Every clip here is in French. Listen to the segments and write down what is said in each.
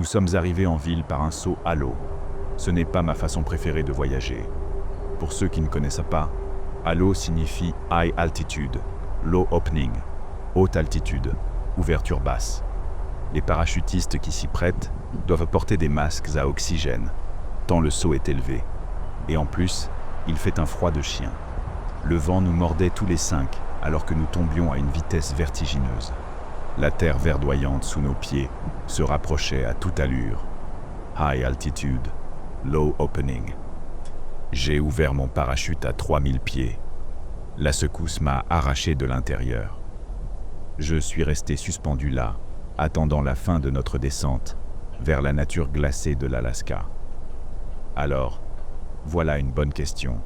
sommes arrivés en ville par un saut à l'eau. Ce n'est pas ma façon préférée de voyager. Pour ceux qui ne connaissent pas, halo signifie high altitude, low opening, haute altitude, ouverture basse. Les parachutistes qui s'y prêtent doivent porter des masques à oxygène, tant le saut est élevé. Et en plus, il fait un froid de chien. Le vent nous mordait tous les 5 alors que nous tombions à une vitesse vertigineuse. La terre verdoyante sous nos pieds se rapprochait à toute allure. High altitude, low opening. J'ai ouvert mon parachute à 3000 pieds. La secousse m'a arraché de l'intérieur. Je suis resté suspendu là, attendant la fin de notre descente vers la nature glacée de l'Alaska. Alors, voilà une bonne question.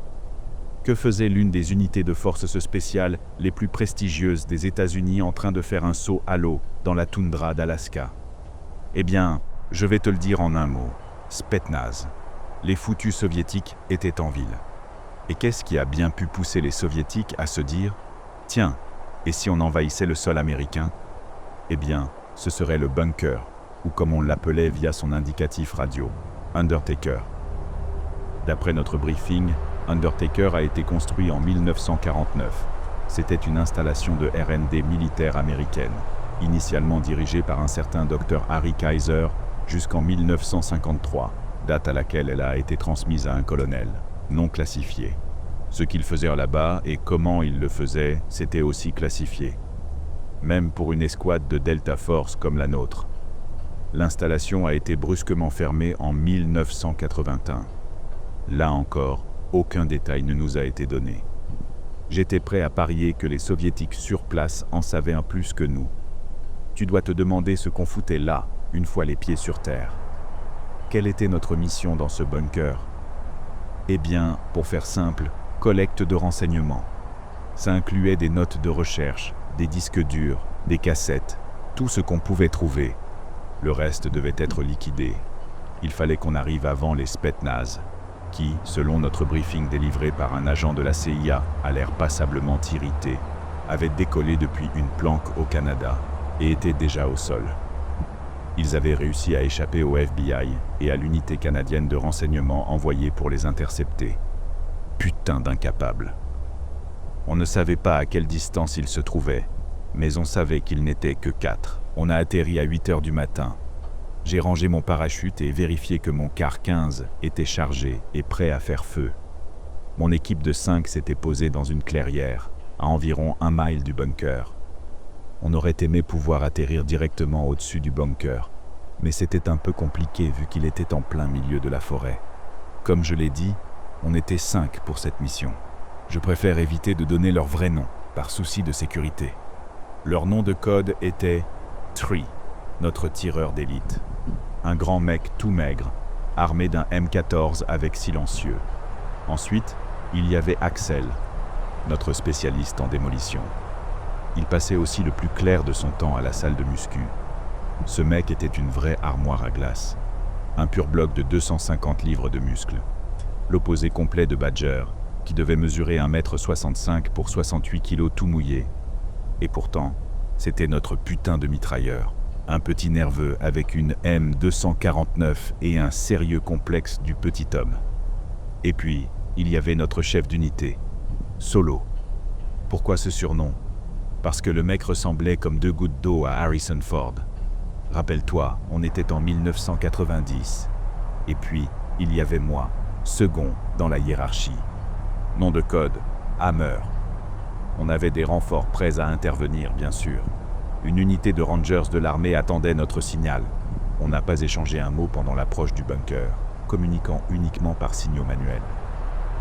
Que faisait l'une des unités de forces spéciales les plus prestigieuses des États-Unis en train de faire un saut à l'eau dans la toundra d'Alaska? Eh bien, je vais te le dire en un mot, Spetsnaz. Les foutus soviétiques étaient en ville. Et qu'est-ce qui a bien pu pousser les soviétiques à se dire « Tiens, et si on envahissait le sol américain ?» Eh bien, ce serait le bunker, ou comme on l'appelait via son indicatif radio, Undertaker. D'après notre briefing, Undertaker a été construit en 1949. C'était une installation de R&D militaire américaine, initialement dirigée par un certain Dr Harry Kaiser jusqu'en 1953, date à laquelle elle a été transmise à un colonel, non classifié. Ce qu'il faisait là-bas et comment il le faisait, c'était aussi classifié. Même pour une escouade de Delta Force comme la nôtre. L'installation a été brusquement fermée en 1981. Là encore, aucun détail ne nous a été donné. J'étais prêt à parier que les soviétiques sur place en savaient un plus que nous. Tu dois te demander ce qu'on foutait là, une fois les pieds sur terre. Quelle était notre mission dans ce bunker? Eh bien, pour faire simple, collecte de renseignements. Ça incluait des notes de recherche, des disques durs, des cassettes, tout ce qu'on pouvait trouver. Le reste devait être liquidé. Il fallait qu'on arrive avant les Spetsnaz, qui, selon notre briefing délivré par un agent de la CIA à l'air passablement irrité, avait décollé depuis une planque au Canada et était déjà au sol. Ils avaient réussi à échapper au FBI et à l'unité canadienne de renseignement envoyée pour les intercepter. Putain d'incapables. On ne savait pas à quelle distance ils se trouvaient, mais on savait qu'ils n'étaient que 4. On a atterri à 8 heures du matin. J'ai rangé mon parachute et vérifié que mon car 15 était chargé et prêt à faire feu. Mon équipe de 5 s'était posée dans une clairière, à environ 1 mile du bunker. On aurait aimé pouvoir atterrir directement au-dessus du bunker, mais c'était un peu compliqué vu qu'il était en plein milieu de la forêt. Comme je l'ai dit, on était 5 pour cette mission. Je préfère éviter de donner leur vrai nom, par souci de sécurité. Leur nom de code était Tree, notre tireur d'élite. Un grand mec tout maigre, armé d'un M14 avec silencieux. Ensuite, il y avait Axel, notre spécialiste en démolition. Il passait aussi le plus clair de son temps à la salle de muscu. Ce mec était une vraie armoire à glace. Un pur bloc de 250 livres de muscles. L'opposé complet de Badger, qui devait mesurer 1,65 m pour 68 kg tout mouillé. Et pourtant, c'était notre putain de mitrailleur. Un petit nerveux avec une M249 et un sérieux complexe du petit homme. Et puis, il y avait notre chef d'unité, Solo. Pourquoi ce surnom? Parce que le mec ressemblait comme 2 gouttes d'eau à Harrison Ford. Rappelle-toi, on était en 1990. Et puis, il y avait moi, second dans la hiérarchie. Nom de code, Hammer. On avait des renforts prêts à intervenir, bien sûr. Une unité de Rangers de l'armée attendait notre signal. On n'a pas échangé un mot pendant l'approche du bunker, communiquant uniquement par signaux manuels.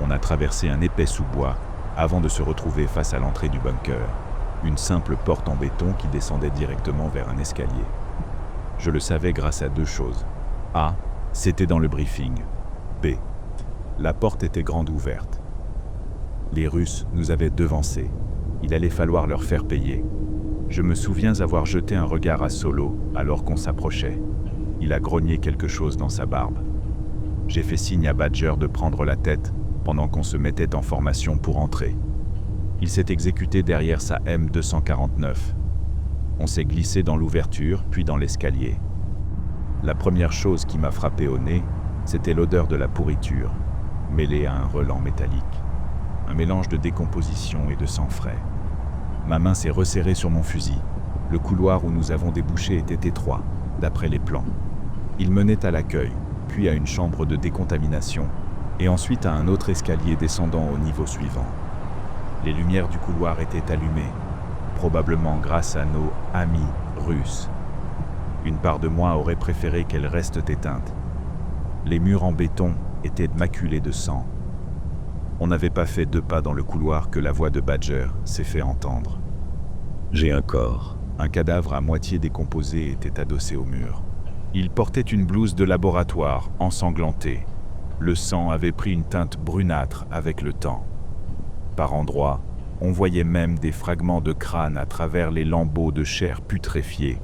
On a traversé un épais sous-bois avant de se retrouver face à l'entrée du bunker, une simple porte en béton qui descendait directement vers un escalier. Je le savais grâce à 2 choses. A. C'était dans le briefing. B. La porte était grande ouverte. Les Russes nous avaient devancés. Il allait falloir leur faire payer. Je me souviens avoir jeté un regard à Solo alors qu'on s'approchait. Il a grogné quelque chose dans sa barbe. J'ai fait signe à Badger de prendre la tête pendant qu'on se mettait en formation pour entrer. Il s'est exécuté derrière sa M249. On s'est glissé dans l'ouverture, puis dans l'escalier. La première chose qui m'a frappé au nez, c'était l'odeur de la pourriture, mêlée à un relent métallique. Un mélange de décomposition et de sang frais. Ma main s'est resserrée sur mon fusil. Le couloir où nous avons débouché était étroit, d'après les plans. Il menait à l'accueil, puis à une chambre de décontamination, et ensuite à un autre escalier descendant au niveau suivant. Les lumières du couloir étaient allumées, probablement grâce à nos amis russes. Une part de moi aurait préféré qu'elles restent éteintes. Les murs en béton étaient maculés de sang. On n'avait pas fait 2 pas dans le couloir que la voix de Badger s'est fait entendre. J'ai un corps. Un cadavre à moitié décomposé était adossé au mur. Il portait une blouse de laboratoire ensanglantée. Le sang avait pris une teinte brunâtre avec le temps. Par endroits, on voyait même des fragments de crâne à travers les lambeaux de chair putréfiée.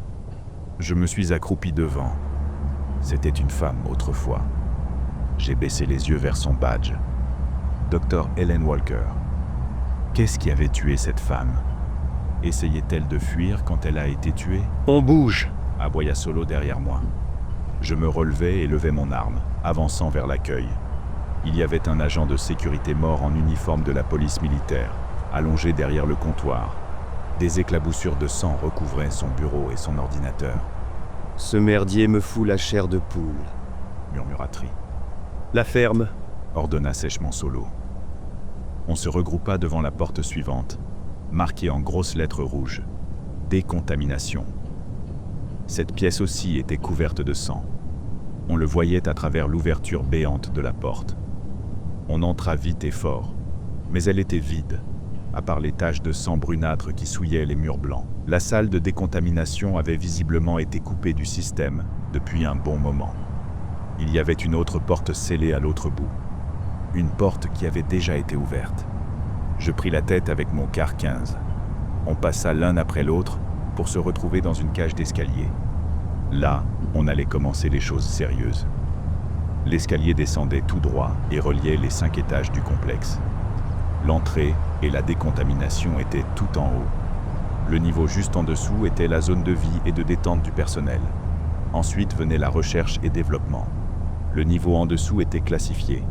Je me suis accroupi devant. C'était une femme autrefois. J'ai baissé les yeux vers son badge. Dr. Helen Walker. Qu'est-ce qui avait tué cette femme? Essayait-elle de fuir quand elle a été tuée? On bouge, aboya Solo derrière moi. Je me relevai et levai mon arme, avançant vers l'accueil. Il y avait un agent de sécurité mort en uniforme de la police militaire, allongé derrière le comptoir. Des éclaboussures de sang recouvraient son bureau et son ordinateur. Ce merdier me fout la chair de poule, murmura-t-il. La ferme, ordonna sèchement Solo. On se regroupa devant la porte suivante, marquée en grosses lettres rouges. Décontamination. Cette pièce aussi était couverte de sang. On le voyait à travers l'ouverture béante de la porte. On entra vite et fort, mais elle était vide, à part les taches de sang brunâtre qui souillaient les murs blancs. La salle de décontamination avait visiblement été coupée du système depuis un bon moment. Il y avait une autre porte scellée à l'autre bout. Une porte qui avait déjà été ouverte. Je pris la tête avec mon car 15. On passa l'un après l'autre pour se retrouver dans une cage d'escalier. Là, on allait commencer les choses sérieuses. L'escalier descendait tout droit et reliait les 5 étages du complexe. L'entrée et la décontamination étaient tout en haut. Le niveau juste en dessous était la zone de vie et de détente du personnel. Ensuite venait la recherche et développement. Le niveau en dessous était classifié.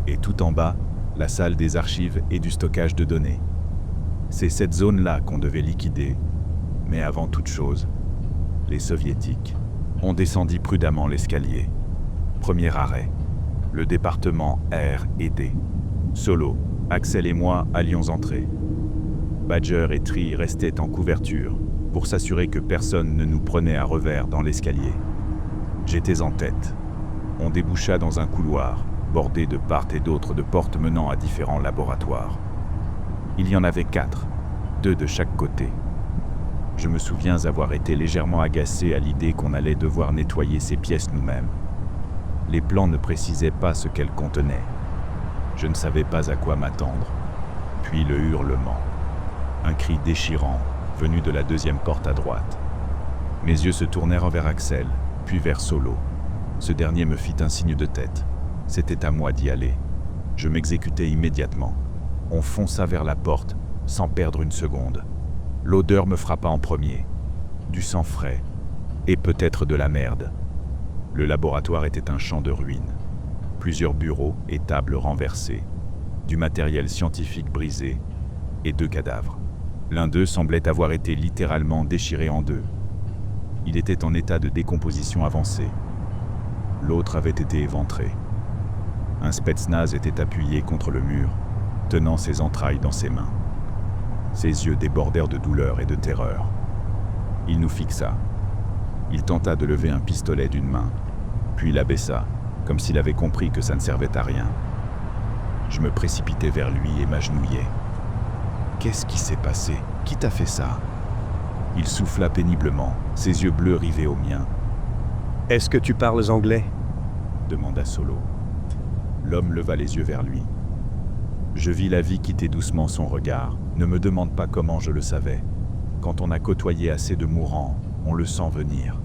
Et tout en bas, la salle des archives et du stockage de données. C'est cette zone-là qu'on devait liquider. Mais avant toute chose, les soviétiques. On descendit prudemment l'escalier. Premier arrêt, le département R&D. Solo, Axel et moi allions entrer. Badger et Tree restaient en couverture pour s'assurer que personne ne nous prenait à revers dans l'escalier. J'étais en tête. On déboucha dans un couloir, bordé de part et d'autre de portes menant à différents laboratoires. Il y en avait 4, 2 de chaque côté. Je me souviens avoir été légèrement agacé à l'idée qu'on allait devoir nettoyer ces pièces nous-mêmes. Les plans ne précisaient pas ce qu'elles contenaient. Je ne savais pas à quoi m'attendre. Puis le hurlement. Un cri déchirant, venu de la deuxième porte à droite. Mes yeux se tournèrent vers Axel, puis vers Solo. Ce dernier me fit un signe de tête. C'était à moi d'y aller. Je m'exécutai immédiatement. On fonça vers la porte, sans perdre une seconde. L'odeur me frappa en premier. Du sang frais, et peut-être de la merde. Le laboratoire était un champ de ruines. Plusieurs bureaux et tables renversés. Du matériel scientifique brisé, et 2 cadavres. L'un d'eux semblait avoir été littéralement déchiré en 2. Il était en état de décomposition avancée. L'autre avait été éventré. Un spetsnaz était appuyé contre le mur, tenant ses entrailles dans ses mains. Ses yeux débordèrent de douleur et de terreur. Il nous fixa. Il tenta de lever un pistolet d'une main, puis l'abaissa, comme s'il avait compris que ça ne servait à rien. Je me précipitai vers lui et m'agenouillai. « Qu'est-ce qui s'est passé? Qui t'a fait ça ?» Il souffla péniblement, ses yeux bleus rivés aux miens. « Est-ce que tu parles anglais ?» demanda Solo. L'homme leva les yeux vers lui. Je vis la vie quitter doucement son regard. Ne me demande pas comment je le savais. Quand on a côtoyé assez de mourants, on le sent venir.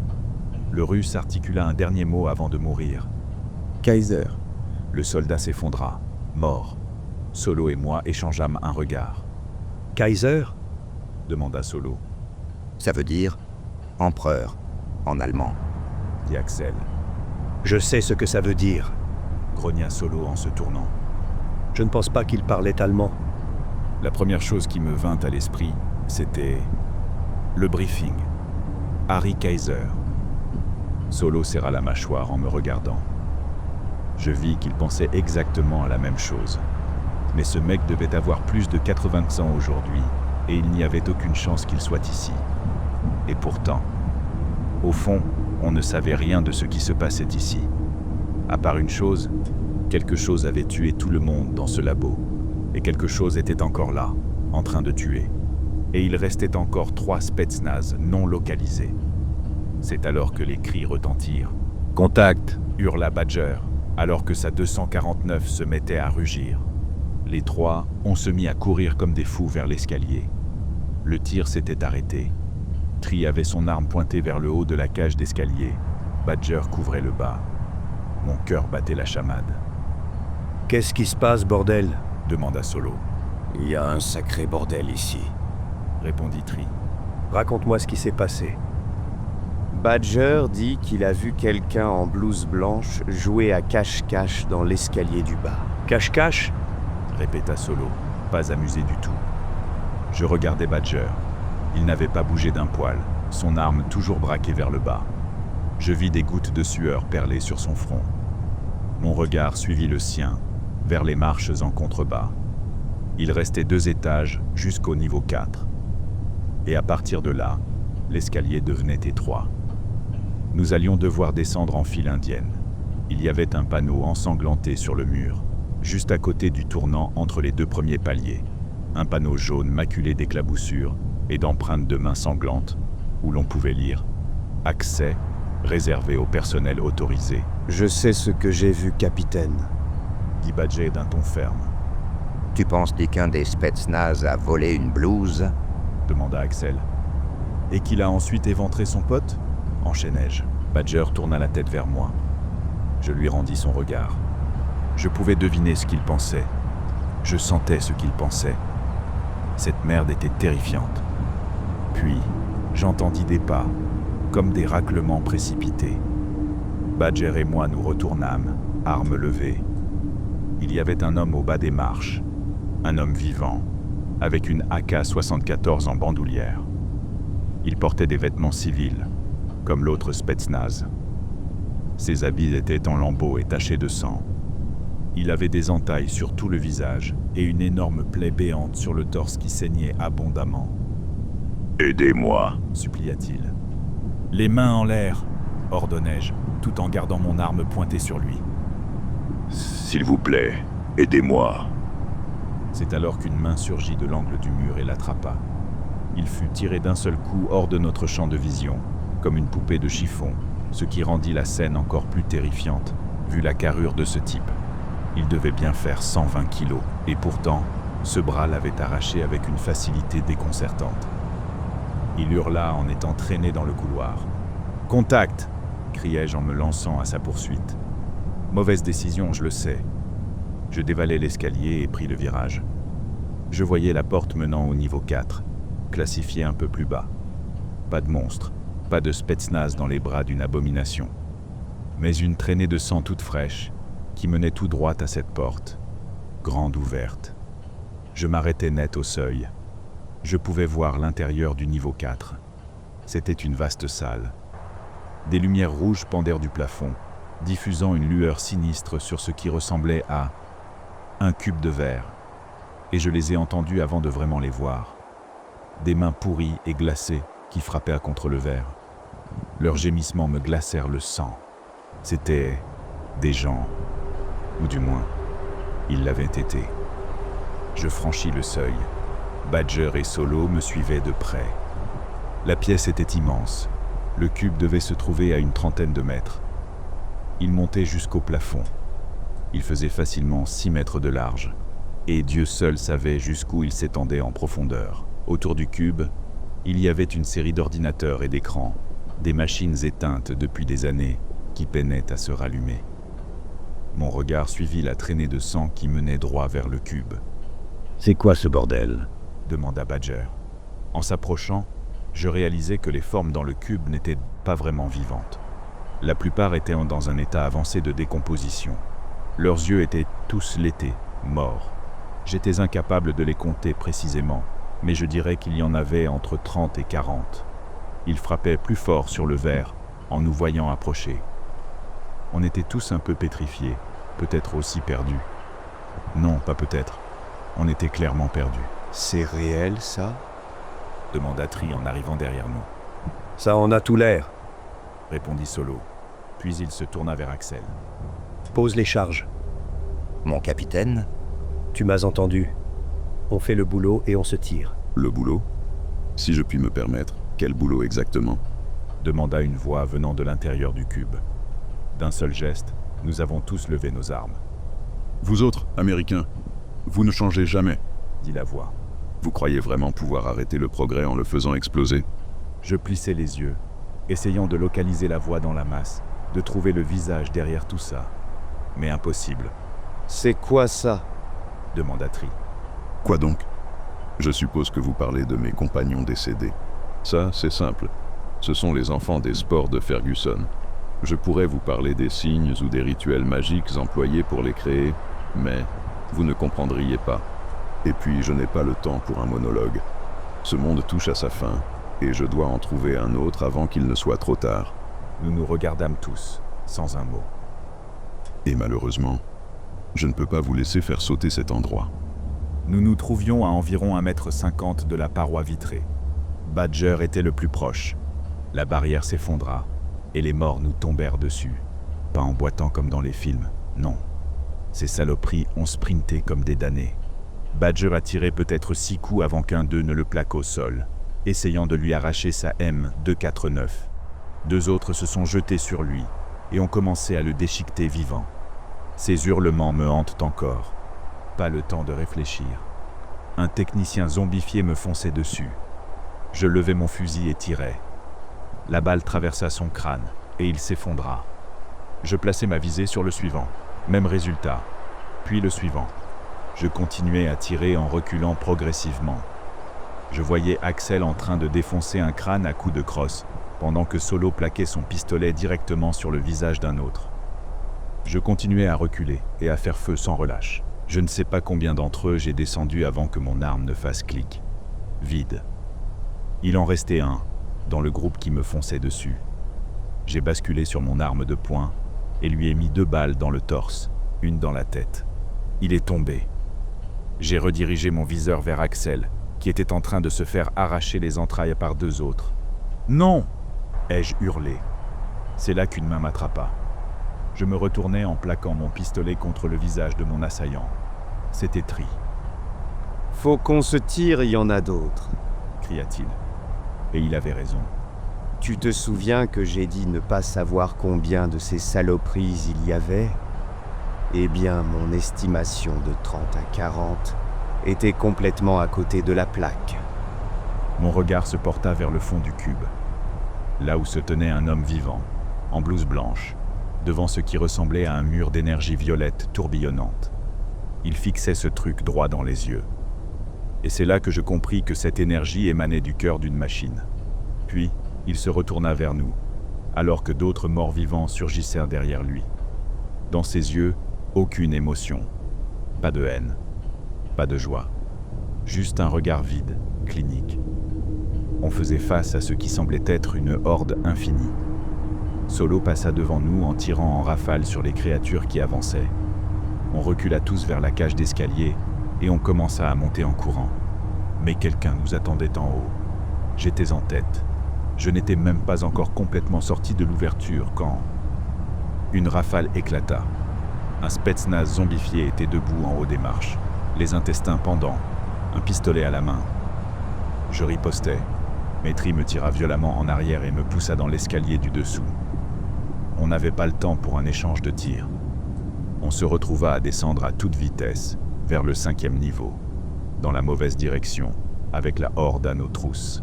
Le Russe articula un dernier mot avant de mourir. « Kaiser !» Le soldat s'effondra, mort. Solo et moi échangeâmes un regard. « Kaiser ?» demanda Solo. Ça veut dire empereur en allemand. dit Axel. Je sais ce que ça veut dire. Grogna Solo en se tournant. Je ne pense pas qu'il parlait allemand. La première chose qui me vint à l'esprit, c'était le briefing. Harry Kaiser. Solo serra la mâchoire en me regardant. Je vis qu'il pensait exactement à la même chose. Mais ce mec devait avoir plus de 80 ans aujourd'hui, et il n'y avait aucune chance qu'il soit ici. Et pourtant, au fond, on ne savait rien de ce qui se passait ici. À part une chose, quelque chose avait tué tout le monde dans ce labo. Et quelque chose était encore là, en train de tuer. Et il restait encore 3 Spetsnaz non localisés. C'est alors que les cris retentirent. « Contact !» hurla Badger, alors que sa 249 se mettait à rugir. Les 3, on se mit à courir comme des fous vers l'escalier. Le tir s'était arrêté. Tree avait son arme pointée vers le haut de la cage d'escalier. Badger couvrait le bas. Mon cœur battait la chamade. « Qu'est-ce qui se passe, bordel ?» demanda Solo. « Il y a un sacré bordel ici, » répondit Tree. « Raconte-moi ce qui s'est passé. » Badger dit qu'il a vu quelqu'un en blouse blanche jouer à cache-cache dans l'escalier du bas. « Cache-cache » répéta Solo, pas amusé du tout. Je regardais Badger. Il n'avait pas bougé d'un poil, son arme toujours braquée vers le bas. Je vis des gouttes de sueur perler sur son front. Mon regard suivit le sien, vers les marches en contrebas. Il restait 2 étages jusqu'au niveau 4. Et à partir de là, l'escalier devenait étroit. Nous allions devoir descendre en file indienne. Il y avait un panneau ensanglanté sur le mur, juste à côté du tournant entre les 2 premiers paliers. Un panneau jaune maculé d'éclaboussures et d'empreintes de mains sanglantes, où l'on pouvait lire « Accès réservé au personnel autorisé ». « Je sais ce que j'ai vu, capitaine, » dit Badger d'un ton ferme. « Tu penses qu'un des Spetsnaz a volé une blouse ?» demanda Axel. « Et qu'il a ensuite éventré son pote ?» enchaînai-je. Badger tourna la tête vers moi. Je lui rendis son regard. Je pouvais deviner ce qu'il pensait. Je sentais ce qu'il pensait. Cette merde était terrifiante. Puis, j'entendis des pas, comme des raclements précipités. Badger et moi nous retournâmes, armes levées. Il y avait un homme au bas des marches, un homme vivant, avec une AK-74 en bandoulière. Il portait des vêtements civils, comme l'autre Spetsnaz. Ses habits étaient en lambeaux et tachés de sang. Il avait des entailles sur tout le visage et une énorme plaie béante sur le torse qui saignait abondamment. « Aidez-moi » supplia-t-il. « Les mains en l'air » ordonnai-je, tout en gardant mon arme pointée sur lui. « S'il vous plaît, aidez-moi » C'est alors qu'une main surgit de l'angle du mur et l'attrapa. Il fut tiré d'un seul coup hors de notre champ de vision, comme une poupée de chiffon, ce qui rendit la scène encore plus terrifiante, vu la carrure de ce type. Il devait bien faire 120 kilos, et pourtant, ce bras l'avait arraché avec une facilité déconcertante. Il hurla en étant traîné dans le couloir. « Contact !» criai-je en me lançant à sa poursuite. Mauvaise décision, je le sais. Je dévalai l'escalier et pris le virage. Je voyais la porte menant au niveau 4, classifiée un peu plus bas. Pas de monstre, pas de Spetsnaz dans les bras d'une abomination. Mais une traînée de sang toute fraîche, qui menait tout droit à cette porte, grande ouverte. Je m'arrêtai net au seuil. Je pouvais voir l'intérieur du niveau 4. C'était une vaste salle. Des lumières rouges pendèrent du plafond, diffusant une lueur sinistre sur ce qui ressemblait à un cube de verre. Et je les ai entendus avant de vraiment les voir. Des mains pourries et glacées qui frappaient contre le verre. Leurs gémissements me glacèrent le sang. C'étaient des gens, ou du moins, ils l'avaient été. Je franchis le seuil. Badger et Solo me suivaient de près. La pièce était immense. Le cube devait se trouver à une 30aine de mètres. Il montait jusqu'au plafond. Il faisait facilement 6 mètres de large. Et Dieu seul savait jusqu'où il s'étendait en profondeur. Autour du cube, il y avait une série d'ordinateurs et d'écrans, des machines éteintes depuis des années qui peinaient à se rallumer. Mon regard suivit la traînée de sang qui menait droit vers le cube. « C'est quoi ce bordel ?» demanda Badger. En s'approchant, je réalisais que les formes dans le cube n'étaient pas vraiment vivantes. La plupart étaient dans un état avancé de décomposition. Leurs yeux étaient tous létés, morts. J'étais incapable de les compter précisément, mais je dirais qu'il y en avait entre 30 et 40. Ils frappaient plus fort sur le verre en nous voyant approcher. On était tous un peu pétrifiés, peut-être aussi perdus. Non, pas peut-être. On était clairement perdus. C'est réel, ça? Demanda Tri en arrivant derrière nous. Ça en a tout l'air. Répondit Solo. Puis il se tourna vers Axel. Pose les charges. Mon capitaine, Tu m'as entendu. On fait le boulot et on se tire. Le boulot? Si je puis me permettre, quel boulot exactement? Demanda une voix venant de l'intérieur du cube. D'un seul geste, nous avons tous levé nos armes. Vous autres, Américains, vous ne changez jamais. Dit la voix. Vous croyez vraiment pouvoir arrêter le progrès en le faisant exploser? Je plissai les yeux, essayant de localiser la voix dans la masse, de trouver le visage derrière tout ça. Mais impossible, C'est quoi ça? demanda Tri. Quoi donc? Je suppose que vous parlez de mes compagnons décédés. Ça, c'est simple. Ce sont les enfants des sports de Ferguson. Je pourrais vous parler des signes ou des rituels magiques employés pour les créer, mais vous ne comprendriez pas. Et puis, je n'ai pas le temps pour un monologue. Ce monde touche à sa fin, et je dois en trouver un autre avant qu'il ne soit trop tard. Nous nous regardâmes tous, sans un mot. Et malheureusement, je ne peux pas vous laisser faire sauter cet endroit. Nous nous trouvions à environ 1,50 m de la paroi vitrée. Badger était le plus proche. La barrière s'effondra, et les morts nous tombèrent dessus. Pas en boitant comme dans les films, non. Ces saloperies ont sprinté comme des damnés. Badger a tiré peut-être 6 coups avant qu'un d'eux ne le plaque au sol, essayant de lui arracher sa M249. 2 autres se sont jetés sur lui et ont commencé à le déchiqueter vivant. Ses hurlements me hantent encore. Pas le temps de réfléchir. Un technicien zombifié me fonçait dessus. Je levai mon fusil et tirai. La balle traversa son crâne et il s'effondra. Je plaçai ma visée sur le suivant. Même résultat. Puis le suivant. Je continuais à tirer en reculant progressivement. Je voyais Axel en train de défoncer un crâne à coups de crosse, pendant que Solo plaquait son pistolet directement sur le visage d'un autre. Je continuais à reculer et à faire feu sans relâche. Je ne sais pas combien d'entre eux j'ai descendu avant que mon arme ne fasse clic. Vide. Il en restait un, dans le groupe qui me fonçait dessus. J'ai basculé sur mon arme de poing et lui ai mis 2 balles dans le torse, une dans la tête. Il est tombé. J'ai redirigé mon viseur vers Axel, qui était en train de se faire arracher les entrailles par 2 autres. « Non !» ai-je hurlé. C'est là qu'une main m'attrapa. Je me retournai en plaquant mon pistolet contre le visage de mon assaillant. C'était Tri, Faut qu'on se tire, il y en a d'autres. cria-t-il. Et il avait raison. Tu te souviens que j'ai dit ne pas savoir combien de ces saloperies il y avait? Eh bien, mon estimation de 30 à 40 était complètement à côté de la plaque. Mon regard se porta vers le fond du cube, là où se tenait un homme vivant, en blouse blanche, devant ce qui ressemblait à un mur d'énergie violette tourbillonnante. Il fixait ce truc droit dans les yeux. Et c'est là que je compris que cette énergie émanait du cœur d'une machine. Puis, il se retourna vers nous, alors que d'autres morts vivants surgissèrent derrière lui. Dans ses yeux, aucune émotion. Pas de haine. Pas de joie. Juste un regard vide, clinique. On faisait face à ce qui semblait être une horde infinie. Solo passa devant nous en tirant en rafale sur les créatures qui avançaient. On recula tous vers la cage d'escalier et on commença à monter en courant. Mais quelqu'un nous attendait en haut. J'étais en tête. Je n'étais même pas encore complètement sorti de l'ouverture quand... Une rafale éclata. Un spetsnaz zombifié était debout en haut des marches, les intestins pendants, un pistolet à la main. Je ripostai, mais Tri me tira violemment en arrière et me poussa dans l'escalier du dessous. On n'avait pas le temps pour un échange de tirs. On se retrouva à descendre à toute vitesse, vers le 5e niveau, dans la mauvaise direction, avec la horde à nos trousses.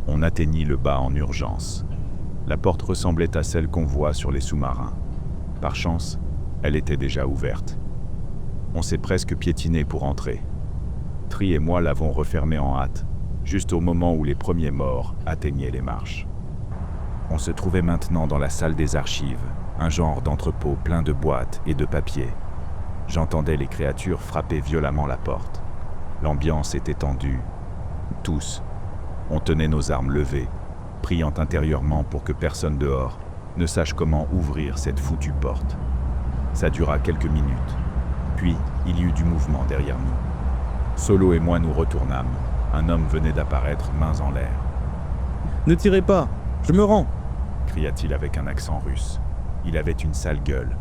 On atteignit le bas en urgence. La porte ressemblait à celle qu'on voit sur les sous-marins. Par chance, elle était déjà ouverte. On s'est presque piétiné pour entrer. Tri et moi l'avons refermée en hâte, juste au moment où les premiers morts atteignaient les marches. On se trouvait maintenant dans la salle des archives, un genre d'entrepôt plein de boîtes et de papiers. J'entendais les créatures frapper violemment la porte. L'ambiance était tendue. Tous. On tenait nos armes levées, priant intérieurement pour que personne dehors ne sache comment ouvrir cette foutue porte. Ça dura quelques minutes. Puis, il y eut du mouvement derrière nous. Solo et moi nous retournâmes. Un homme venait d'apparaître, mains en l'air. « Ne tirez pas, je me rends !» cria-t-il avec un accent russe. Il avait une sale gueule,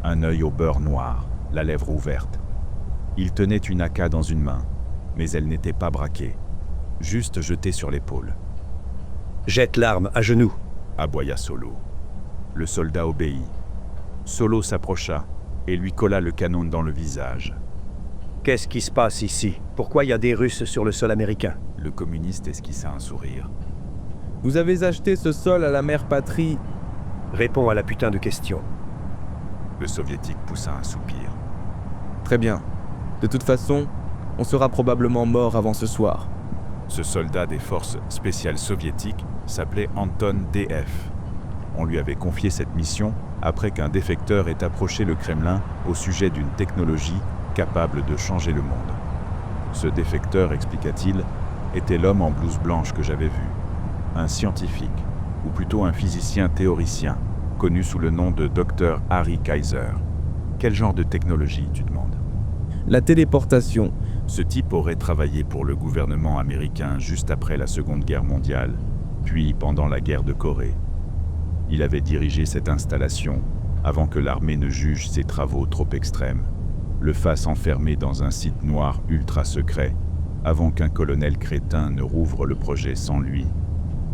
un œil au beurre noir, la lèvre ouverte. Il tenait une AK dans une main, mais elle n'était pas braquée, juste jetée sur l'épaule. « Jette l'arme, à genoux !» aboya Solo. Le soldat obéit. Solo s'approcha et lui colla le canon dans le visage. « Qu'est-ce qui se passe ici? Pourquoi il y a des Russes sur le sol américain ?» Le communiste esquissa un sourire. « Vous avez acheté ce sol à la mère patrie. » Réponds à la putain de question. Le soviétique poussa un soupir. « Très bien. De toute façon, on sera probablement mort avant ce soir. » Ce soldat des forces spéciales soviétiques s'appelait Anton DF. On lui avait confié cette mission après qu'un défecteur ait approché le Kremlin au sujet d'une technologie capable de changer le monde. Ce défecteur, expliqua-t-il, était l'homme en blouse blanche que j'avais vu. Un scientifique, ou plutôt un physicien théoricien, connu sous le nom de Dr Harry Kaiser. Quel genre de technologie, tu demandes ? La téléportation. Ce type aurait travaillé pour le gouvernement américain juste après la Seconde Guerre mondiale, puis pendant la guerre de Corée. Il avait dirigé cette installation avant que l'armée ne juge ses travaux trop extrêmes, le fasse enfermer dans un site noir ultra secret, avant qu'un colonel crétin ne rouvre le projet sans lui,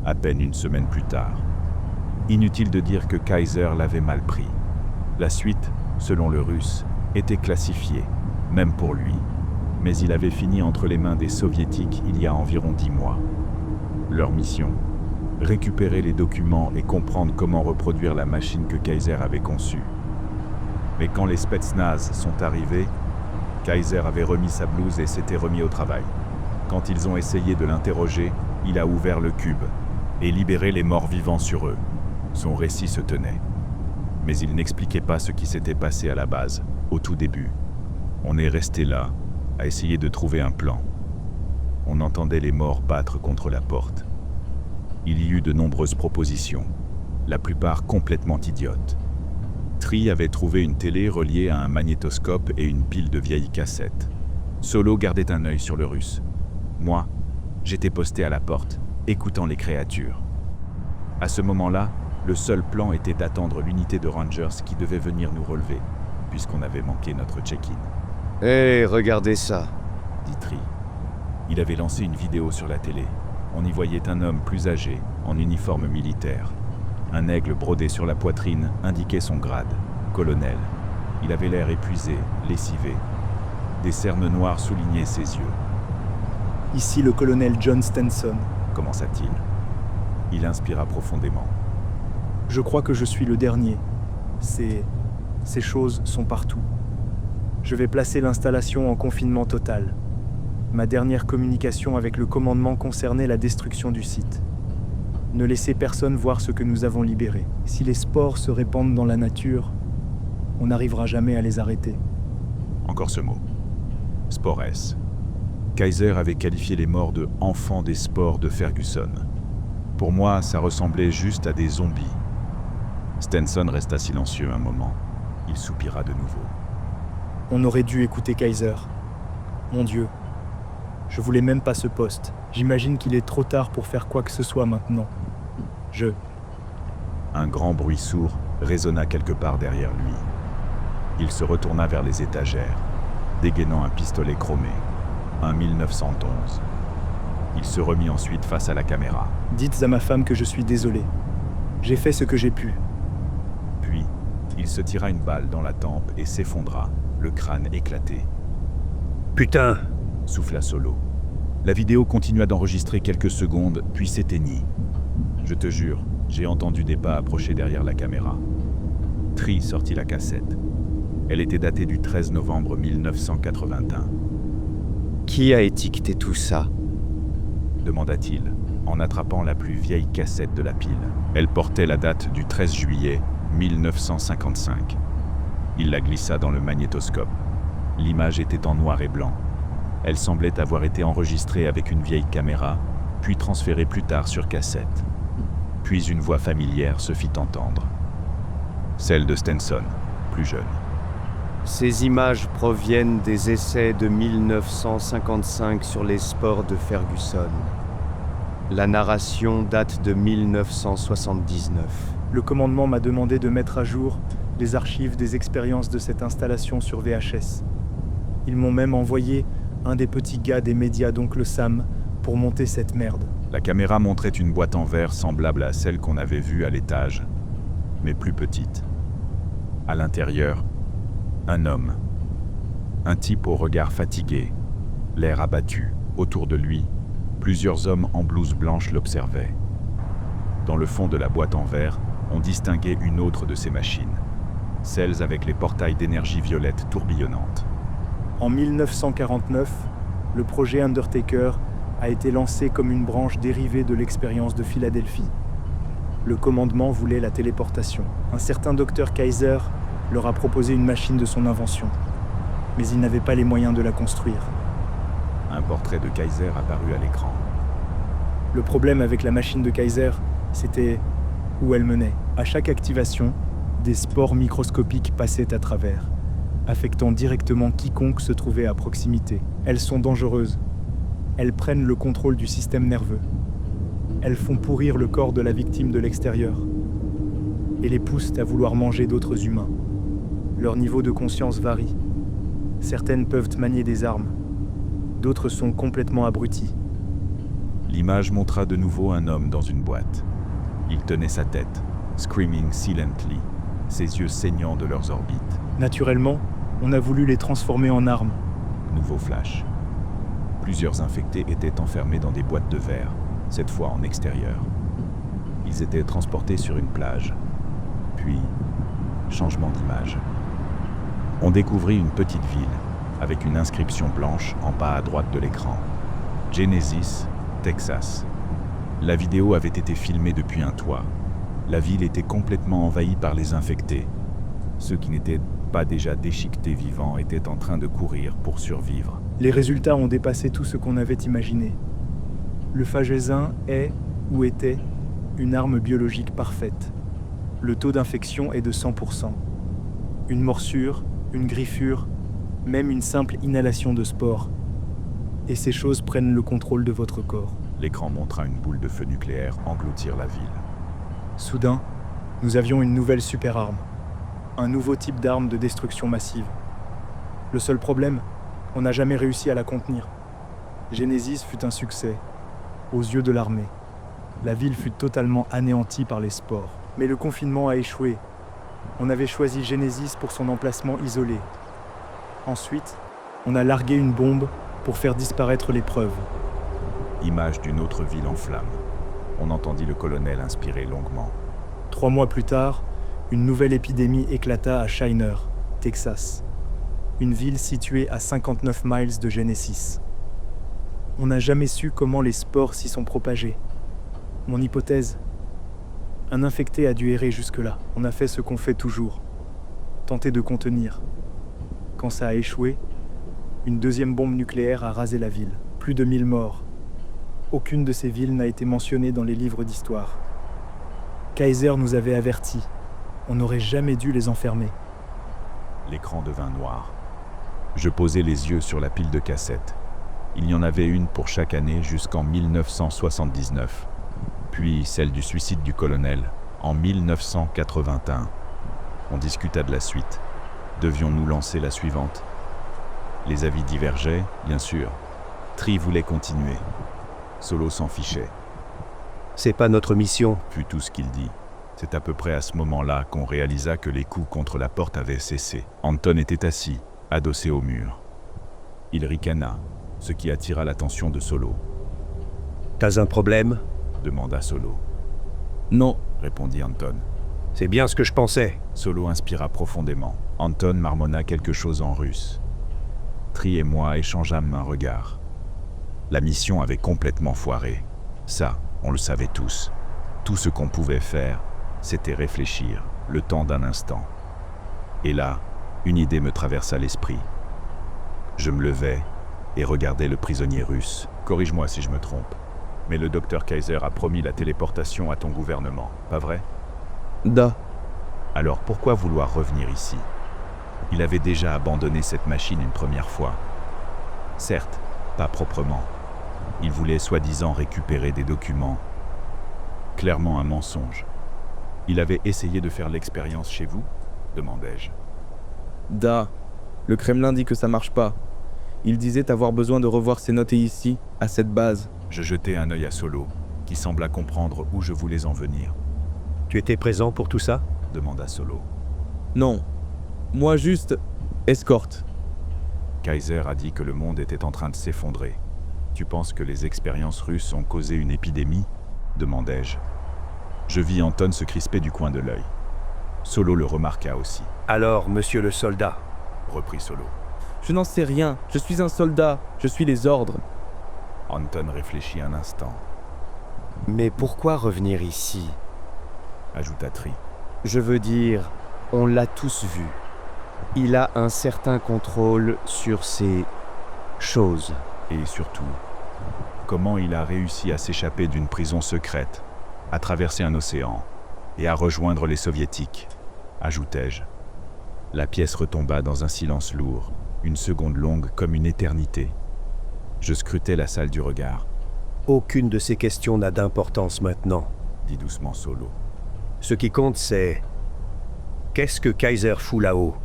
à peine une semaine plus tard. Inutile de dire que Kaiser l'avait mal pris. La suite, selon le Russe, était classifiée, même pour lui, mais il avait fini entre les mains des Soviétiques il y a environ 10 mois. Leur mission, récupérer les documents et comprendre comment reproduire la machine que Kaiser avait conçue. Mais quand les Spetsnaz sont arrivés, Kaiser avait remis sa blouse et s'était remis au travail. Quand ils ont essayé de l'interroger, il a ouvert le cube et libéré les morts vivants sur eux. Son récit se tenait. Mais il n'expliquait pas ce qui s'était passé à la base, au tout début. On est resté là, à essayer de trouver un plan. On entendait les morts battre contre la porte. Il y eut de nombreuses propositions, la plupart complètement idiotes. Tri avait trouvé une télé reliée à un magnétoscope et une pile de vieilles cassettes. Solo gardait un œil sur le Russe. Moi, j'étais posté à la porte, écoutant les créatures. À ce moment-là, le seul plan était d'attendre l'unité de Rangers qui devait venir nous relever, puisqu'on avait manqué notre check-in. Hé, regardez ça, dit Tri. Il avait lancé une vidéo sur la télé. On y voyait un homme plus âgé, en uniforme militaire. Un aigle brodé sur la poitrine indiquait son grade, colonel. Il avait l'air épuisé, lessivé. Des cernes noires soulignaient ses yeux. « Ici le colonel John Stenson. » commença-t-il. Il inspira profondément. « Je crois que je suis le dernier. Ces choses sont partout. Je vais placer l'installation en confinement total. Ma dernière communication avec le commandement concernait la destruction du site. Ne laissez personne voir ce que nous avons libéré. Si les spores se répandent dans la nature, on n'arrivera jamais à les arrêter. » Encore ce mot. Spores. Kaiser avait qualifié les morts de « enfants des spores de Ferguson ». Pour moi, ça ressemblait juste à des zombies. Stenson resta silencieux un moment. Il soupira de nouveau. « On aurait dû écouter Kaiser. Mon Dieu. Je voulais même pas ce poste. J'imagine qu'il est trop tard pour faire quoi que ce soit maintenant. Un grand bruit sourd résonna quelque part derrière lui. Il se retourna vers les étagères, dégainant un pistolet chromé, un 1911. Il se remit ensuite face à la caméra. « Dites à ma femme que je suis désolé. J'ai fait ce que j'ai pu. » Puis, il se tira une balle dans la tempe et s'effondra, le crâne éclaté. « Putain !» souffla Solo. La vidéo continua d'enregistrer quelques secondes, puis s'éteignit. Je te jure, j'ai entendu des pas approcher derrière la caméra. Tri sortit la cassette. Elle était datée du 13 novembre 1981. Qui a étiqueté tout ça? demanda-t-il, en attrapant la plus vieille cassette de la pile. Elle portait la date du 13 juillet 1955. Il la glissa dans le magnétoscope. L'image était en noir et blanc. Elle semblait avoir été enregistrée avec une vieille caméra, puis transférée plus tard sur cassette. Puis une voix familière se fit entendre. Celle de Stenson, plus jeune. Ces images proviennent des essais de 1955 sur les sports de Ferguson. La narration date de 1979. Le commandement m'a demandé de mettre à jour les archives des expériences de cette installation sur VHS. Ils m'ont même envoyé un des petits gars des médias d'Oncle Sam pour monter cette merde. La caméra montrait une boîte en verre semblable à celle qu'on avait vue à l'étage, mais plus petite. À l'intérieur, un homme. Un type au regard fatigué, l'air abattu. Autour de lui, plusieurs hommes en blouse blanche l'observaient. Dans le fond de la boîte en verre, on distinguait une autre de ces machines, celles avec les portails d'énergie violette tourbillonnantes. En 1949, le projet Undertaker a été lancé comme une branche dérivée de l'expérience de Philadelphie. Le commandement voulait la téléportation. Un certain Dr Kaiser leur a proposé une machine de son invention, mais il n'avait pas les moyens de la construire. Un portrait de Kaiser apparut à l'écran. Le problème avec la machine de Kaiser, c'était où elle menait. À chaque activation, des spores microscopiques passaient à travers, affectant directement quiconque se trouvait à proximité. Elles sont dangereuses. Elles prennent le contrôle du système nerveux. Elles font pourrir le corps de la victime de l'extérieur et les poussent à vouloir manger d'autres humains. Leur niveau de conscience varie. Certaines peuvent manier des armes. D'autres sont complètement abruties. L'image montra de nouveau un homme dans une boîte. Il tenait sa tête, screaming silently, ses yeux saignant de leurs orbites. Naturellement, on a voulu les transformer en armes. Nouveau flash. Plusieurs infectés étaient enfermés dans des boîtes de verre, cette fois en extérieur. Ils étaient transportés sur une plage. Puis, changement d'image. On découvrit une petite ville, avec une inscription blanche en bas à droite de l'écran. Genesis, Texas. La vidéo avait été filmée depuis un toit. La ville était complètement envahie par les infectés. Ceux qui n'étaient pas déjà déchiquetés vivants étaient en train de courir pour survivre. Les résultats ont dépassé tout ce qu'on avait imaginé. Le phagesin est, ou était, une arme biologique parfaite. Le taux d'infection est de 100%. Une morsure, une griffure, même une simple inhalation de spores. Et ces choses prennent le contrôle de votre corps. L'écran montra une boule de feu nucléaire engloutir la ville. Soudain, nous avions une nouvelle super arme. Un nouveau type d'arme de destruction massive. Le seul problème, on n'a jamais réussi à la contenir. Genesis fut un succès, aux yeux de l'armée. La ville fut totalement anéantie par les spores. Mais le confinement a échoué. On avait choisi Genesis pour son emplacement isolé. Ensuite, on a largué une bombe pour faire disparaître les preuves. Image d'une autre ville en flammes. On entendit le colonel inspirer longuement. 3 mois plus tard, une nouvelle épidémie éclata à Shiner, Texas. Une ville située à 59 miles de Genesis. On n'a jamais su comment les spores s'y sont propagés. Mon hypothèse, un infecté a dû errer jusque-là. On a fait ce qu'on fait toujours. Tenter de contenir. Quand ça a échoué, une deuxième bombe nucléaire a rasé la ville. Plus de 1000 morts. Aucune de ces villes n'a été mentionnée dans les livres d'histoire. Kaiser nous avait avertis. On n'aurait jamais dû les enfermer. L'écran devint noir. Je posai les yeux sur la pile de cassettes. Il y en avait une pour chaque année jusqu'en 1979. Puis celle du suicide du colonel, en 1981. On discuta de la suite. Devions-nous lancer la suivante? Les avis divergeaient, bien sûr. Tree voulait continuer. Solo s'en fichait. C'est pas notre mission. Fut tout ce qu'il dit. C'est à peu près à ce moment-là qu'on réalisa que les coups contre la porte avaient cessé. Anton était assis, adossé au mur. Il ricana, ce qui attira l'attention de Solo. « T'as un problème ?» demanda Solo. « Non, » répondit Anton. « C'est bien ce que je pensais. » Solo inspira profondément. Anton marmonna quelque chose en russe. Tree et moi échangeâmes un regard. La mission avait complètement foiré. Ça, on le savait tous. Tout ce qu'on pouvait faire, c'était réfléchir, le temps d'un instant. Et là, une idée me traversa l'esprit. Je me levai et regardais le prisonnier russe. Corrige-moi si je me trompe, mais le docteur Kaiser a promis la téléportation à ton gouvernement, pas vrai? Da. Alors pourquoi vouloir revenir ici? Il avait déjà abandonné cette machine une première fois. Certes, pas proprement. Il voulait soi-disant récupérer des documents. Clairement un mensonge. Il avait essayé de faire l'expérience chez vous? Demandai-je. Da. Le Kremlin dit que ça marche pas. Il disait avoir besoin de revoir ses notes ici, à cette base. Je jetai un œil à Solo, qui sembla comprendre où je voulais en venir. Tu étais présent pour tout ça? Demanda Solo. Non. Moi juste... escorte. Kaiser a dit que le monde était en train de s'effondrer. Tu penses que les expériences russes ont causé une épidémie? Demandai-je. Je vis Anton se crisper du coin de l'œil. Solo le remarqua aussi. Alors, monsieur le soldat, Reprit Solo. Je n'en sais rien. Je suis un soldat. Je suis les ordres. Anton réfléchit un instant, Mais pourquoi revenir ici? ajouta Tri. Je veux dire, on l'a tous vu. Il a un certain contrôle sur ces choses. Et surtout, comment il a réussi à s'échapper d'une prison secrète, à traverser un océan et à rejoindre les soviétiques, ajoutai-je. La pièce retomba dans un silence lourd, une seconde longue comme une éternité. Je scrutais la salle du regard, aucune de ces questions n'a d'importance maintenant. dit doucement Solo. Ce qui compte, c'est... Qu'est-ce que Kaiser fout là-haut?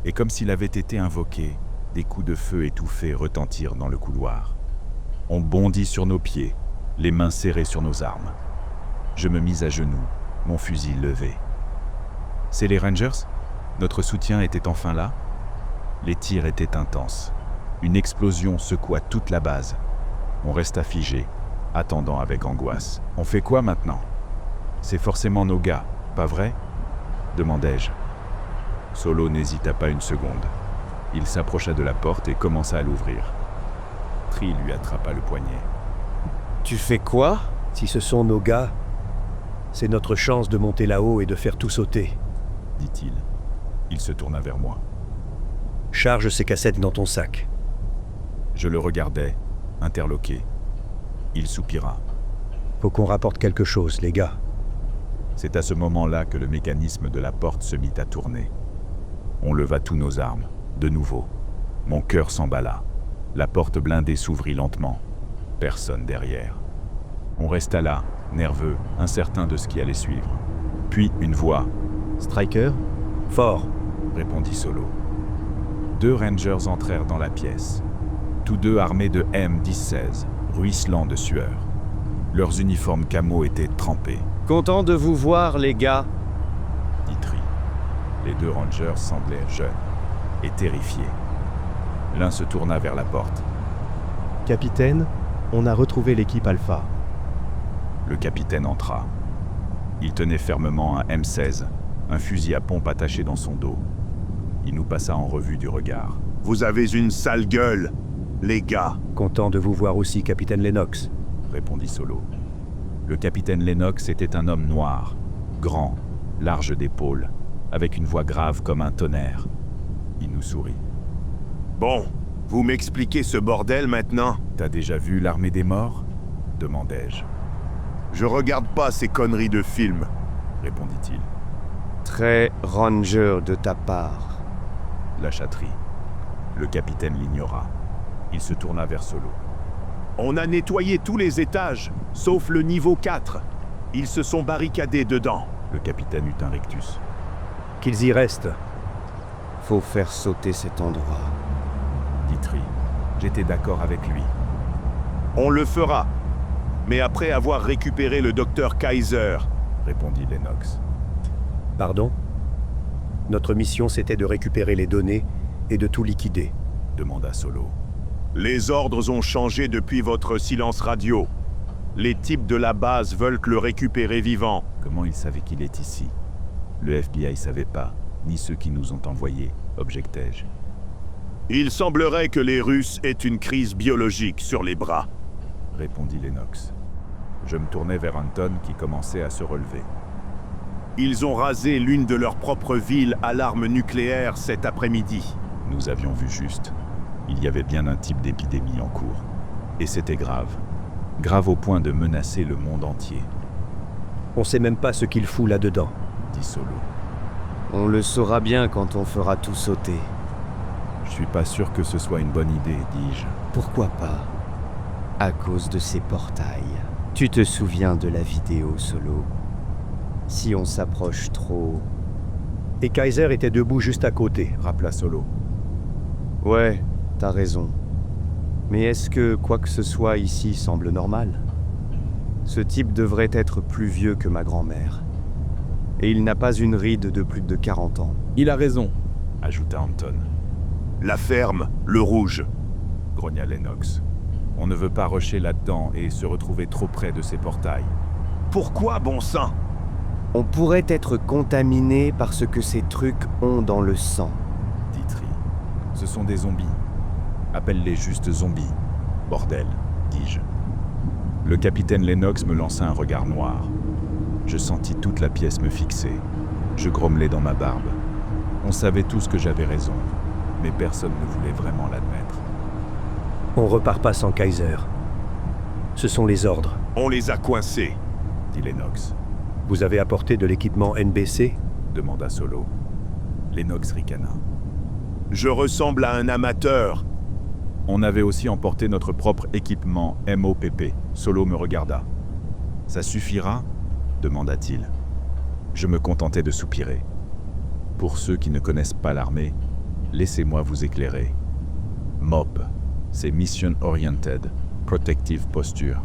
Et comme s'il avait été invoqué, des coups de feu étouffés retentirent dans le couloir. On bondit sur nos pieds, les mains serrées sur nos armes. Je me mis à genoux, mon fusil levé. C'est les Rangers? Notre soutien était enfin là? Les tirs étaient intenses. Une explosion secoua toute la base. On resta figé, attendant avec angoisse. On fait quoi maintenant? C'est forcément nos gars, pas vrai? Demandai-je. Solo n'hésita pas une seconde. Il s'approcha de la porte et commença à l'ouvrir. Tri lui attrapa le poignet. Tu fais quoi? Si ce sont nos gars, c'est notre chance de monter là-haut et de faire tout sauter. Dit-il. Il se tourna vers moi. Charge ces cassettes dans ton sac. Je le regardais, interloqué. Il soupira. Faut qu'on rapporte quelque chose, les gars. C'est à ce moment-là que le mécanisme de la porte se mit à tourner. On leva tous nos armes, de nouveau. Mon cœur s'emballa. La porte blindée s'ouvrit lentement. Personne derrière. On resta là, nerveux, incertain de ce qui allait suivre. Puis une voix. « Striker? Fort. » répondit Solo. 2 Rangers entrèrent dans la pièce. Tous deux armés de M16, ruisselants de sueur. Leurs uniformes camo étaient trempés. « Content de vous voir, les gars. » dit Tri. Les 2 Rangers semblaient jeunes et terrifiés. L'un se tourna vers la porte. « Capitaine, on a retrouvé l'équipe Alpha. » Le capitaine entra. Il tenait fermement un M16, un fusil à pompe attaché dans son dos. Il nous passa en revue du regard. « Vous avez une sale gueule, les gars !» Content de vous voir aussi, capitaine Lennox, répondit Solo. Le capitaine Lennox était un homme noir, grand, large d'épaules, avec une voix grave comme un tonnerre. Il nous sourit. « Bon, vous m'expliquez ce bordel maintenant? T'as déjà vu l'armée des morts? Demandai-je. Je regarde pas ces conneries de film, répondit-il. Très ranger de ta part. La chatterie. Le capitaine l'ignora. Il se tourna vers Solo. On a nettoyé tous les étages, sauf le niveau 4. Ils se sont barricadés dedans. Le capitaine eut un rictus. qu'ils y restent. Faut faire sauter cet endroit. Dit Tri. J'étais d'accord avec lui. On le fera. Mais après avoir récupéré le docteur Kaiser, répondit Lennox. Pardon? Notre mission, c'était de récupérer les données et de tout liquider. Demanda Solo. les ordres ont changé depuis votre silence radio. Les types de la base veulent le récupérer vivant. Comment ils savaient qu'il est ici? Le FBI savait pas, ni ceux qui nous ont envoyés, objectai-je. Il semblerait que les Russes aient une crise biologique sur les bras. Répondit Lennox. Je me tournai vers Anton qui commençait à se relever. Ils ont rasé l'une de leurs propres villes à l'arme nucléaire cet après-midi. Nous avions vu juste. Il y avait bien un type d'épidémie en cours. Et c'était grave. Grave au point de menacer le monde entier, On sait même pas ce qu'il fout là-dedans. dit Solo. On le saura bien quand on fera tout sauter. Je suis pas sûr que ce soit une bonne idée, dis-je. Pourquoi pas? À cause de ces portails. Tu te souviens de la vidéo, Solo? Si on s'approche trop... Et Kaiser était debout juste à côté. Rappela Solo. Ouais, t'as raison. Mais est-ce que quoi que ce soit ici semble normal? Ce type devrait être plus vieux que ma grand-mère. Et il n'a pas une ride de plus de 40 ans. Il a raison. Ajouta Anton. La ferme, le rouge. Grogna Lennox. On ne veut pas rusher là-dedans et se retrouver trop près de ces portails. Pourquoi, bon sang? On pourrait être contaminé par ce que ces trucs ont dans le sang. Dit Tree. Ce sont des zombies. Appelle-les juste zombies. Bordel, dis-je. Le capitaine Lennox me lança un regard noir. Je sentis toute la pièce me fixer. Je grommelai dans ma barbe. On savait tous que j'avais raison, mais personne ne voulait vraiment l'admettre. On repart pas sans Kaiser. Ce sont les ordres. On les a coincés. Dit Lennox. Vous avez apporté de l'équipement NBC? Demanda Solo. Lennox ricana. Je ressemble à un amateur. On avait aussi emporté notre propre équipement MOPP. Solo me regarda. Ça suffira? Demanda-t-il. Je me contentais de soupirer. Pour ceux qui ne connaissent pas l'armée, laissez-moi vous éclairer. MOP, c'est Mission Oriented Protective Posture.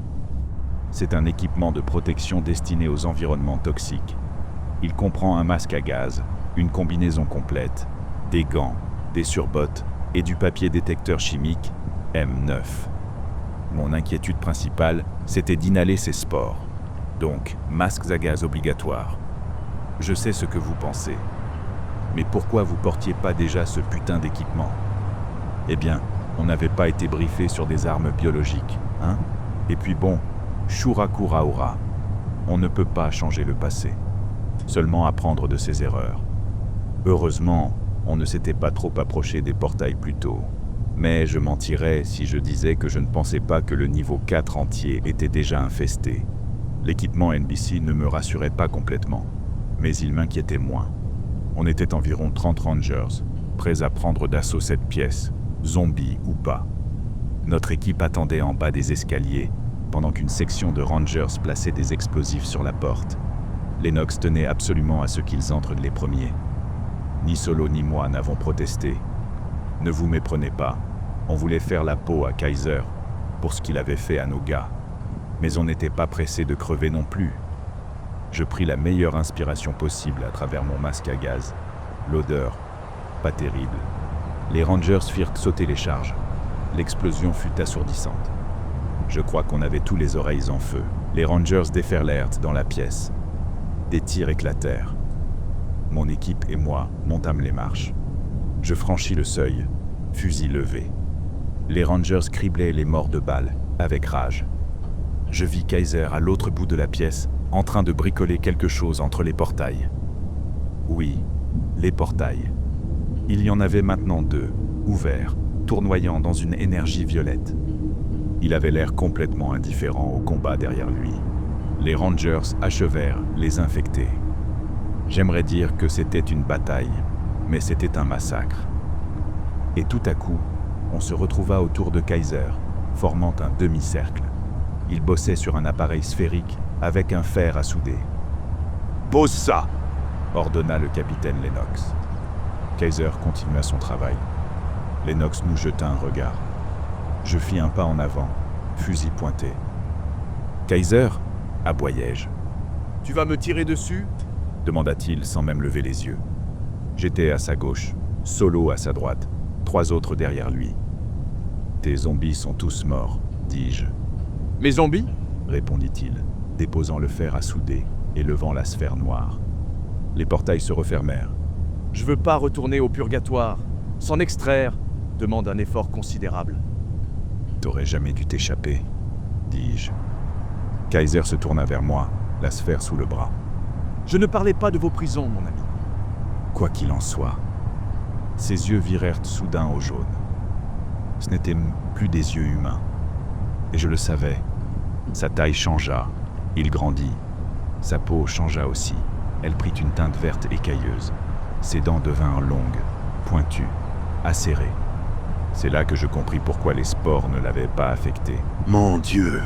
C'est un équipement de protection destiné aux environnements toxiques. Il comprend un masque à gaz, une combinaison complète, des gants, des surbottes et du papier détecteur chimique M9. Mon inquiétude principale, c'était d'inhaler ces spores. Donc, masques à gaz obligatoires. Je sais ce que vous pensez. Mais pourquoi vous portiez pas déjà ce putain d'équipement? Eh bien, on n'avait pas été briefé sur des armes biologiques, hein? Et puis bon, Shurakuraura. On ne peut pas changer le passé. Seulement apprendre de ses erreurs. Heureusement, on ne s'était pas trop approché des portails plus tôt. Mais je mentirais si je disais que je ne pensais pas que le niveau 4 entier était déjà infesté. L'équipement NBC ne me rassurait pas complètement, mais il m'inquiétait moins. On était environ 30 Rangers, prêts à prendre d'assaut cette pièce, zombies ou pas. Notre équipe attendait en bas des escaliers, pendant qu'une section de Rangers plaçait des explosifs sur la porte. Lennox tenait absolument à ce qu'ils entrent les premiers. Ni Solo ni moi n'avons protesté. Ne vous méprenez pas, on voulait faire la peau à Kaiser pour ce qu'il avait fait à nos gars. Mais on n'était pas pressé de crever non plus. Je pris la meilleure inspiration possible à travers mon masque à gaz. L'odeur, pas terrible. Les Rangers firent sauter les charges. L'explosion fut assourdissante. Je crois qu'on avait tous les oreilles en feu. Les Rangers déferlèrent dans la pièce. Des tirs éclatèrent. Mon équipe et moi montâmes les marches. Je franchis le seuil, fusil levé. Les Rangers criblaient les morts de balles, avec rage. Je vis Kaiser à l'autre bout de la pièce, en train de bricoler quelque chose entre les portails. Oui, les portails. Il y en avait maintenant 2, ouverts, tournoyant dans une énergie violette. Il avait l'air complètement indifférent au combat derrière lui. Les Rangers achevèrent les infectés. J'aimerais dire que c'était une bataille, mais c'était un massacre. Et tout à coup, on se retrouva autour de Kaiser, formant un demi-cercle. Il bossait sur un appareil sphérique avec un fer à souder. « Pose ça !» ordonna le capitaine Lennox. Kaiser continua son travail. Lennox nous jeta un regard. Je fis un pas en avant, fusil pointé. « Kaiser » aboyai-je. « Tu vas me tirer dessus ?» demanda-t-il sans même lever les yeux. J'étais à sa gauche, Solo à sa droite, 3 autres derrière lui. « Tes zombies sont tous morts, dis-je. » « Mes zombies ?» répondit-il, déposant le fer à souder et levant la sphère noire. Les portails se refermèrent. « Je veux pas retourner au purgatoire, s'en extraire, demande un effort considérable. T'aurais jamais dû t'échapper, dis-je. Kaiser se tourna vers moi, la sphère sous le bras. Je ne parlais pas de vos prisons, mon ami. Quoi qu'il en soit, ses yeux virèrent soudain au jaune. Ce n'étaient plus des yeux humains. Et je le savais. Sa taille changea, il grandit. Sa peau changea aussi. Elle prit une teinte verte écailleuse. Ses dents devinrent longues, pointues, acérées. C'est là que je compris pourquoi les spores ne l'avaient pas affecté. Mon Dieu!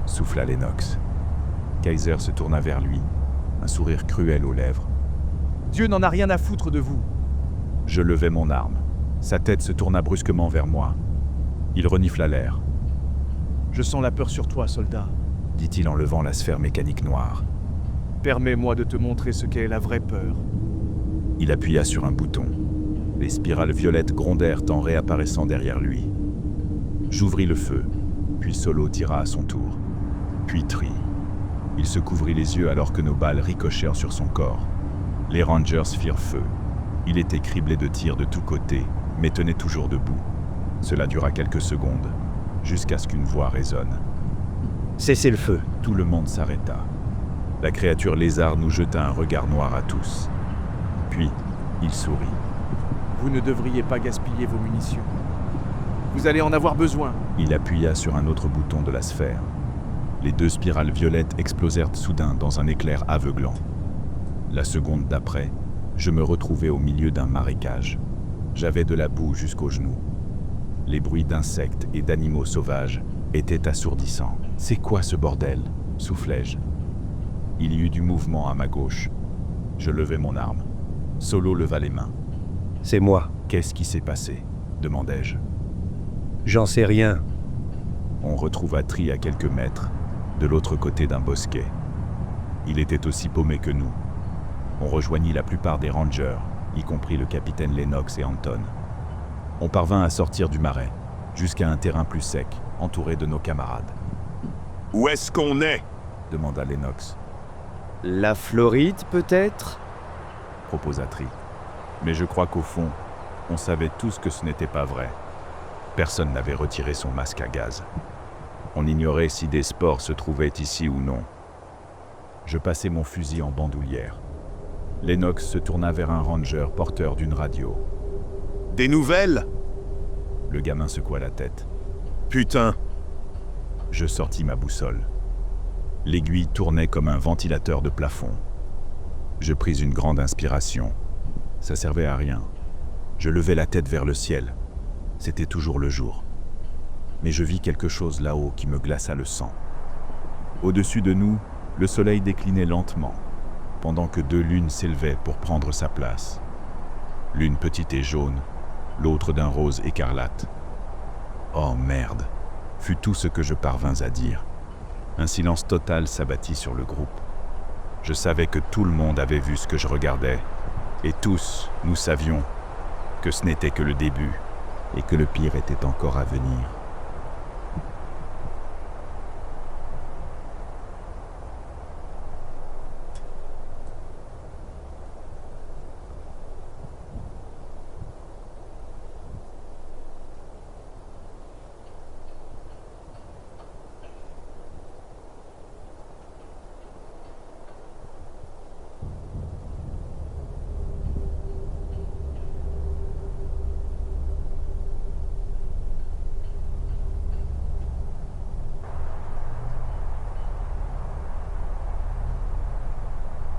Souffla Lennox. Kaiser se tourna vers lui, un sourire cruel aux lèvres. Dieu n'en a rien à foutre de vous. Je levai mon arme. Sa tête se tourna brusquement vers moi. Il renifla l'air, Je sens la peur sur toi, soldat. dit-il en levant la sphère mécanique noire. Permets-moi de te montrer ce qu'est la vraie peur. Il appuya sur un bouton. Les spirales violettes grondèrent en réapparaissant derrière lui. J'ouvris le feu, puis Solo tira à son tour. Puis Tree. Il se couvrit les yeux alors que nos balles ricochèrent sur son corps. Les Rangers firent feu. Il était criblé de tirs de tous côtés, mais tenait toujours debout. Cela dura quelques secondes, jusqu'à ce qu'une voix résonne. Cessez le feu. Tout le monde s'arrêta. La créature lézard nous jeta un regard noir à tous. Puis, il sourit. Vous ne devriez pas gaspiller vos munitions. Vous allez en avoir besoin. Il appuya sur un autre bouton de la sphère. Les deux spirales violettes explosèrent soudain dans un éclair aveuglant. La seconde d'après, je me retrouvais au milieu d'un marécage. J'avais de la boue jusqu'aux genoux. Les bruits d'insectes et d'animaux sauvages étaient assourdissants. « C'est quoi ce bordel » soufflai-je. Il y eut du mouvement à ma gauche. Je levai mon arme. Solo leva les mains. « C'est moi. » « Qu'est-ce qui s'est passé » demandai-je. « J'en sais rien. » On retrouva Tree à quelques mètres, de l'autre côté d'un bosquet. Il était aussi paumé que nous. On rejoignit la plupart des rangers, y compris le capitaine Lennox et Anton. On parvint à sortir du marais, jusqu'à un terrain plus sec, entouré de nos camarades. « Où est-ce qu'on est ?» demanda Lennox. « La Floride, peut-être » proposa Tree. Mais je crois qu'au fond, on savait tous que ce n'était pas vrai. Personne n'avait retiré son masque à gaz. On ignorait si des spores se trouvaient ici ou non. Je passai mon fusil en bandoulière. Lennox se tourna vers un ranger porteur d'une radio. « Des nouvelles ?» Le gamin secoua la tête. « Putain !» Je sortis ma boussole. L'aiguille tournait comme un ventilateur de plafond. Je pris une grande inspiration. Ça servait à rien. Je levai la tête vers le ciel. C'était toujours le jour. Mais je vis quelque chose là-haut qui me glaça le sang. Au-dessus de nous, le soleil déclinait lentement, pendant que deux lunes s'élevaient pour prendre sa place. L'une petite et jaune, l'autre d'un rose écarlate. Oh merde, fut tout ce que je parvins à dire. Un silence total s'abattit sur le groupe. Je savais que tout le monde avait vu ce que je regardais, et tous, nous savions que ce n'était que le début, et que le pire était encore à venir.